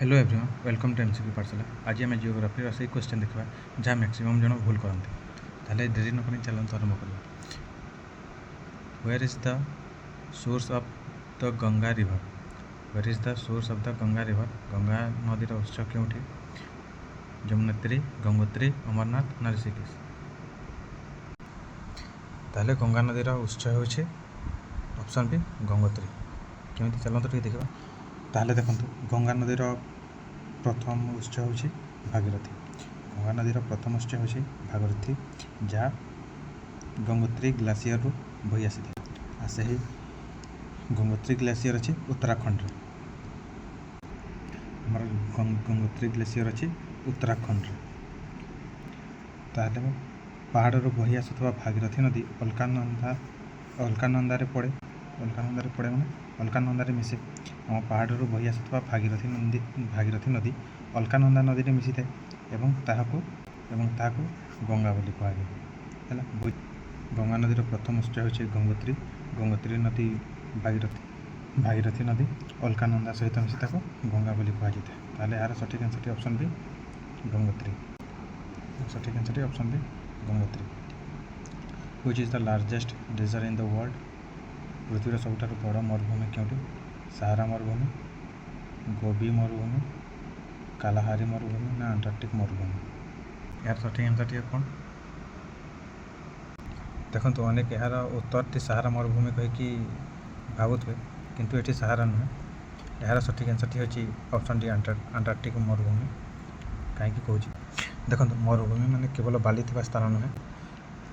Hello everyone welcome to MCQ Pathshala. आज आम geography से क्वेश्चन देखा जहाँ मैक्सिमम जन भूल करते ताले देरी न करी चलते आरंभ कर। Where is the source of the Ganga river? Where is the source of the Ganga river? Ganga नदीर उत्स क्योंठी? यमुनोत्री, गंगोत्री, अमरनाथ ना ऋषिकेश? ताले गंगा नदीर उत्स होछि ऑप्शन बी गंगोत्री। केमिति चलते टिके देखा। ताहले देखंतु गंगा नदीर प्रथम उत्स होछि भागीरथी। गंगा नदीर प्रथम उत्स होछि भागीरथी जहाँ गंगोत्री ग्लेशियर रु बही आसी आ सही गंगोत्री ग्लेशियर अछि उत्तराखंड रे। हमर गंगोत्री ग्लेशियर अछि उत्तराखंड रे। ताहले पहाड़ रु बही आसुथबा भागीरथी नदी अलकानंदा रे पड़े माने अलकानंदा रे मिसे आम पहाड़ रु बही आसुथबा भागीरथी नदी अलकानंदा नदी रे मिसी थाए एवं ताहाको गंगा बोली कहुए है। गंगा नदीर प्रथम उत्स होछि गंगोत्री नदी भागीरथी नदी अलकानंदा सहित मिसी ताको गंगा बोली कहुए। ताहले यार सठिक आंसर ऑप्शन बी गंगोत्री। सठिक answer option B Gangotri. Which is the largest desert in the world? पृथ्वीर सबुठार बड़ मरुभूमि क्योंटी? सहारा मरुभूमि, गोबी मरुभूमि, कालाहारी मरुभूमि ना अंटार्कटिक मरुभूमि? यार सठिक आंसर कौन? देखो अनेक यार उत्तर सहारा मरुभूमि कहीकि भावुए किंतु ये सहारा नुहे। यार सठिक आंसर होची ऑप्शन डी अंटार्कटिक मरुभूमि। कहीं कहूँ देखो मरुभूमि माने केवल बाली थिबा स्थान नुहे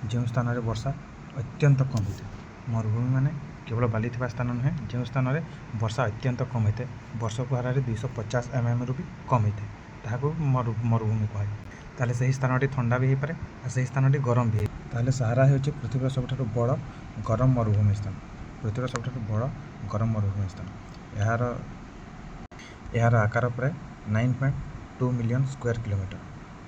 जो स्थान में वर्षा अत्यंत कम होता है। मरुभूमि माने केवल बाली थिबा स्थान नुहे जो स्थान में वर्षा अत्यंत कम होता है। वर्षक हार 250 mm रु भी कम होता है ताको मरुभूमि कहुए। ताले सही स्थानटी ठंडा भी हो पारे और सही स्थानटी गरम भी। ताले सहारा होची पृथ्वीर सबुठार बड़ गरम मरुभूमि स्थान। पृथ्वीर सबुठार बड़ गरम मरुभूमि स्थान। यार आकार प्राय 9.2 मिलियन स्क्वायर किलोमीटर।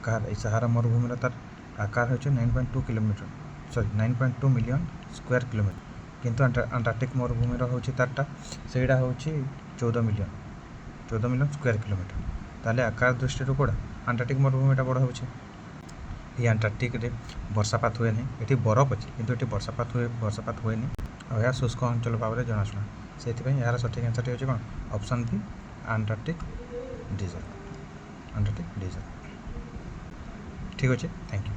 कहा सहारा मरुभूमि तार आकार होची 9.2 मिलियन स्क्वायर किलोमीटर किंतु अंटार्कटिक मरुभूमि होची तारटा सेटा होची 14 मिलियन स्क्वायर किलोमीटर। ताले आकार दृष्टि कोड़ा अंटार्कटिक मरुभूमिटा बड़ होची। ये अंटार्कटिक रे वर्षापात हुए नहीं। ये बरफ अच्छे किंतु ये वर्षापात हुए नहीं और यह शुष्क अंचल भाव में जनाशुना से यार सठिक आंसर होची कौन? Option B Antarctic desert. ठीक अच्छे, थैंक यू।